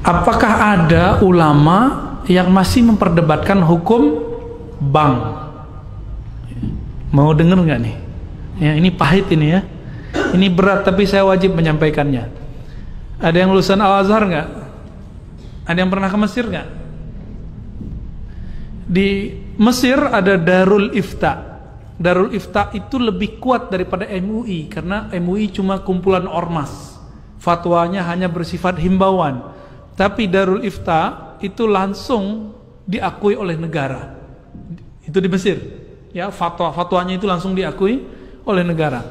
Apakah ada ulama yang masih memperdebatkan hukum bank? Mau denger nggak nih? Ya, ini pahit ini ya. Ini berat tapi saya wajib menyampaikannya. Ada yang lulusan Al-Azhar nggak? Ada yang pernah ke Mesir nggak? Di Mesir ada Darul Ifta. Darul Ifta itu lebih kuat daripada MUI karena MUI cuma kumpulan ormas. Fatwanya hanya bersifat himbauan. Tapi Darul Ifta itu langsung diakui oleh negara. Itu di Mesir. Ya, fatwanya itu langsung diakui oleh negara.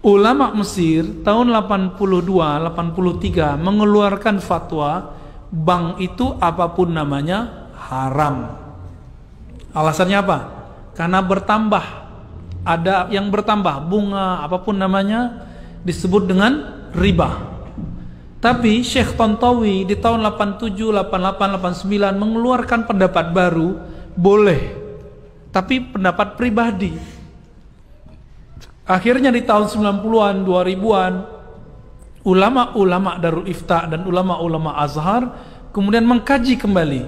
Ulama Mesir tahun 82-83 mengeluarkan fatwa bank itu apapun namanya haram. Alasannya apa? Karena bertambah, ada yang bertambah, bunga apapun namanya disebut dengan riba. Tapi Syekh Tontowi di tahun 87, 88, 89 mengeluarkan pendapat baru, boleh, tapi pendapat pribadi. Akhirnya di tahun 90-an, 2000-an, ulama-ulama Darul Ifta dan ulama-ulama Azhar kemudian mengkaji kembali.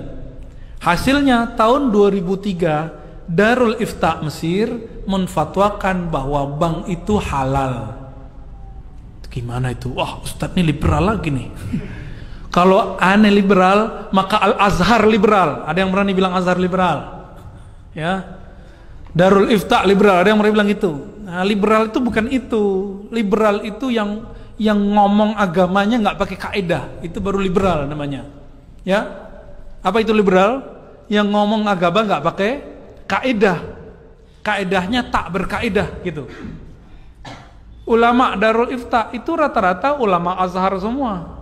Hasilnya tahun 2003 Darul Ifta Mesir menfatwakan bahwa bank itu halal. Gimana itu? Wah, Ustadz ini liberal lagi nih. Kalau aneh liberal, maka Al-Azhar liberal. Ada yang berani bilang Azhar liberal? Ya. Darul Ifta liberal, ada yang berani bilang itu. Nah, liberal itu bukan itu. Liberal itu yang ngomong agamanya nggak pakai kaidah. Itu baru liberal namanya. Ya. Apa itu liberal? Yang ngomong agama nggak pakai kaidah. Kaidahnya tak berkaidah gitu. Ulama Darul Ifta itu rata-rata ulama Azhar semua.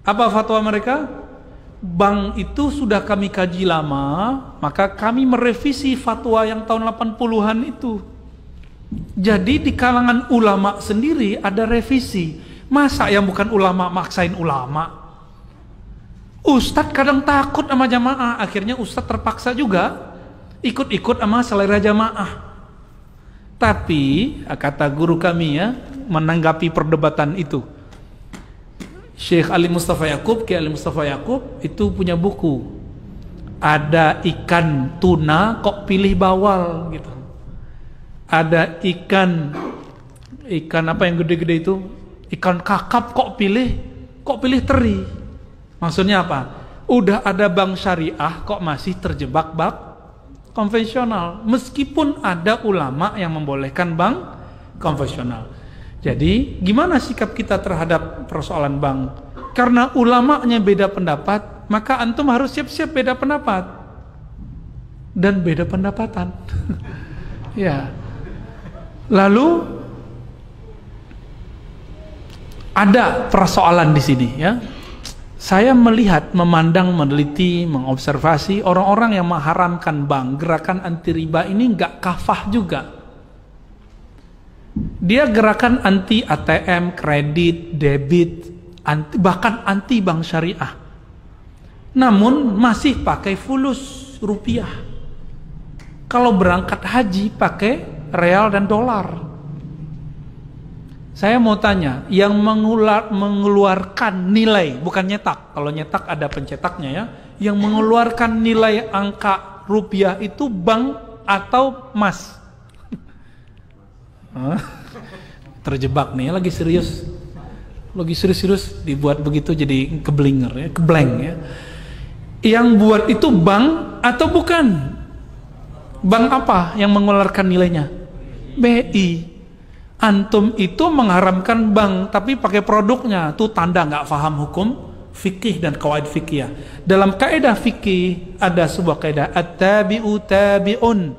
Apa fatwa mereka? Bank itu sudah kami kaji lama, maka kami merevisi fatwa yang tahun 80-an itu. Jadi di kalangan ulama sendiri ada revisi. Masa yang bukan ulama maksain ulama? Ustadz kadang takut sama jamaah, akhirnya Ustadz terpaksa juga ikut-ikut sama selera jamaah. Tapi kata guru kami ya, menanggapi perdebatan itu, Syekh Ali Mustafa Yaqub, Kiai Ali Mustafa Yaqub itu punya buku. Ada ikan tuna kok pilih bawal gitu. Ada ikan apa yang gede-gede itu? Ikan kakap kok pilih teri. Maksudnya apa? Udah ada bank syariah kok masih terjebak bank konvensional, meskipun ada ulama yang membolehkan bank konvensional. Jadi gimana sikap kita terhadap persoalan bank? Karena ulamanya beda pendapat, maka antum harus siap-siap beda pendapat dan beda pendapatan. Ya. Lalu ada persoalan di sini ya. Saya melihat, memandang, meneliti, mengobservasi orang-orang yang mengharamkan bank, gerakan anti riba ini nggak kafah juga. Dia gerakan anti ATM, kredit, debit, bahkan anti bank syariah. Namun masih pakai fulus rupiah. Kalau berangkat haji pakai real dan dolar. Saya mau tanya, yang mengeluarkan nilai, bukan nyetak. Kalau nyetak ada pencetaknya ya. Yang mengeluarkan nilai angka rupiah itu bank atau emas? Terjebak nih, lagi serius. Lagi serius dibuat begitu jadi keblinger ya, keblank ya. Yang buat itu bank atau bukan? Bank apa yang mengeluarkan nilainya? BI. Antum itu mengharamkan bank tapi pakai produknya, itu tanda nggak paham hukum fikih dan qawaid fikih. Dalam kaidah fikih ada sebuah kaidah at-tabi'u tabi'un.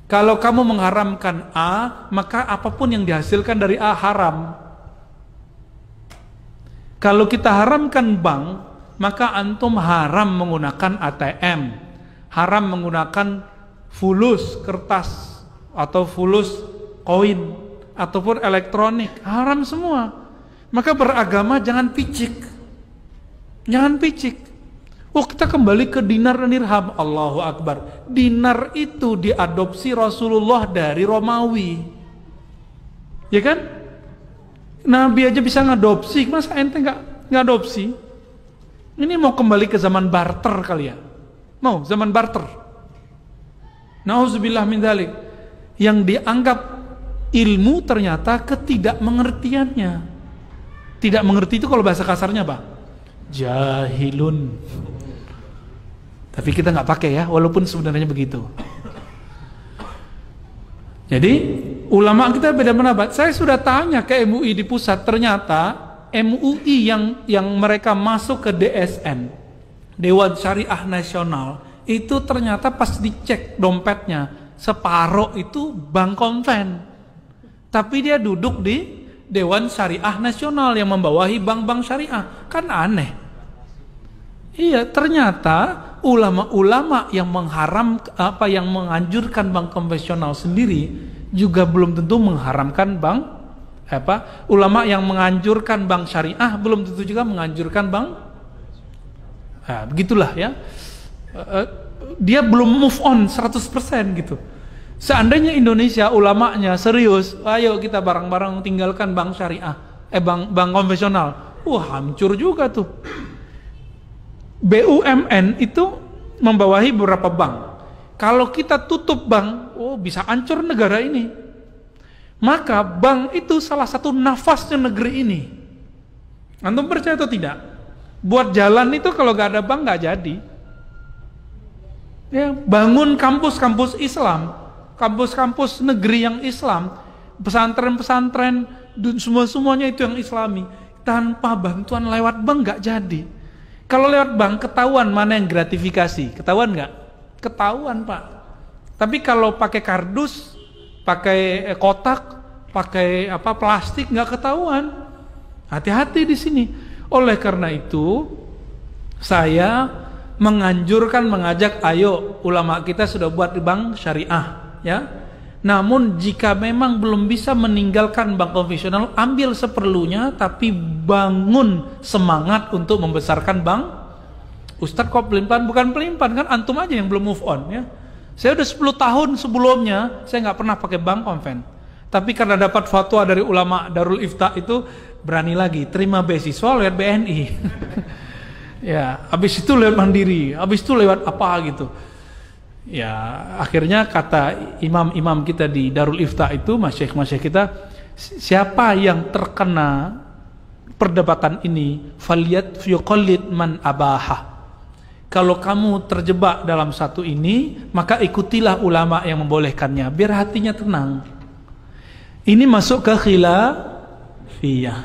Kalau kamu mengharamkan A, maka apapun yang dihasilkan dari A haram. Kalau kita haramkan bank, maka antum haram menggunakan ATM, haram menggunakan fulus kertas atau fulus koin ataupun elektronik, haram semua. Maka beragama jangan picik. Jangan picik. Oh, kita kembali ke dinar dan dirham. Allahu Akbar. Dinar itu diadopsi Rasulullah dari Romawi. Ya kan? Nabi aja bisa ngadopsi, masa ente nggak ngadopsi? Ini mau kembali ke zaman barter kali ya? Mau zaman barter? Nauzubillah min dzalik. Yang dianggap ilmu ternyata ketidakmengertiannya. Tidak mengerti itu kalau bahasa kasarnya apa? Jahilun. Tapi kita nggak pakai ya, walaupun sebenarnya begitu. Jadi ulama kita beda pendapat. Saya sudah tanya ke MUI di pusat, ternyata MUI yang mereka masuk ke DSN, Dewan Syariah Nasional, itu ternyata pas dicek dompetnya, separuh itu bank konven. Tapi dia duduk di Dewan Syariah Nasional yang membawahi bank-bank syariah. Kan aneh. Iya, ternyata ulama-ulama yang yang menganjurkan bank konvensional sendiri juga belum tentu mengharamkan bank ulama yang menganjurkan bank syariah belum tentu juga menganjurkan bank. Nah, begitulah ya. Dia belum move on 100% gitu. Seandainya Indonesia ulamanya serius, ayo kita bareng-bareng tinggalkan bank syariah, bank konvensional. Hancur juga tuh. BUMN itu membawahi beberapa bank. Kalau kita tutup bank, bisa hancur negara ini. Maka bank itu salah satu nafasnya negeri ini. Antum percaya atau tidak? Buat jalan itu kalau gak ada bank gak jadi. Ya, bangun kampus-kampus Islam, kampus-kampus negeri yang Islam, pesantren-pesantren, semuanya itu yang Islami. Tanpa bantuan lewat bank gak jadi. Kalau lewat bank ketahuan mana yang gratifikasi, ketahuan gak? Ketahuan Pak. Tapi kalau pakai kardus, pakai kotak, pakai plastik nggak ketahuan. Hati-hati di sini. Oleh karena itu, saya mengajak, ayo ulama kita sudah buat bank syariah, ya. Namun jika memang belum bisa meninggalkan bank konvensional, ambil seperlunya, tapi bangun semangat untuk membesarkan bank. Ustadz kok pelin-pelan? Bukan pelin-pelan, kan antum aja yang belum move on, ya. Saya udah 10 tahun sebelumnya saya nggak pernah pakai bank konven. Tapi karena dapat fatwa dari ulama Darul Ifta itu berani lagi terima beasiswa lewat BNI. Ya, habis itu lewat Mandiri, habis itu lewat apa gitu. Ya, akhirnya kata imam-imam kita di Darul Ifta itu, masyayikh kita, siapa yang terkena perdebatan ini, faliyat yuqallid man abaha. Kalau kamu terjebak dalam satu ini, maka ikutilah ulama yang membolehkannya, biar hatinya tenang. Ini masuk ke khilafiyah.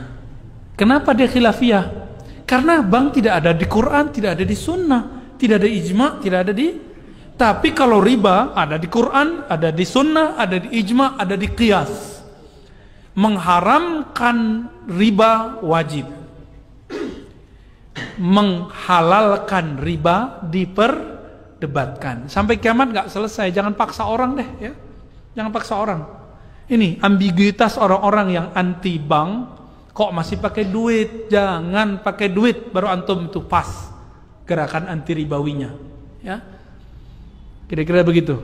Kenapa dia khilafiyah? Karena bank tidak ada di Quran, tidak ada di sunnah, tidak ada ijma, tidak ada di. Tapi kalau riba ada di Quran, ada di sunnah, ada di ijma, ada di qiyas. Mengharamkan riba wajib. Menghalalkan riba diperdebatkan sampai kiamat nggak selesai. Jangan paksa orang deh, ya. Jangan paksa orang. Ini ambiguitas orang-orang yang anti bank, kok masih pakai duit. Jangan pakai duit baru antum itu pas gerakan anti ribawinya, ya. Kira-kira begitu.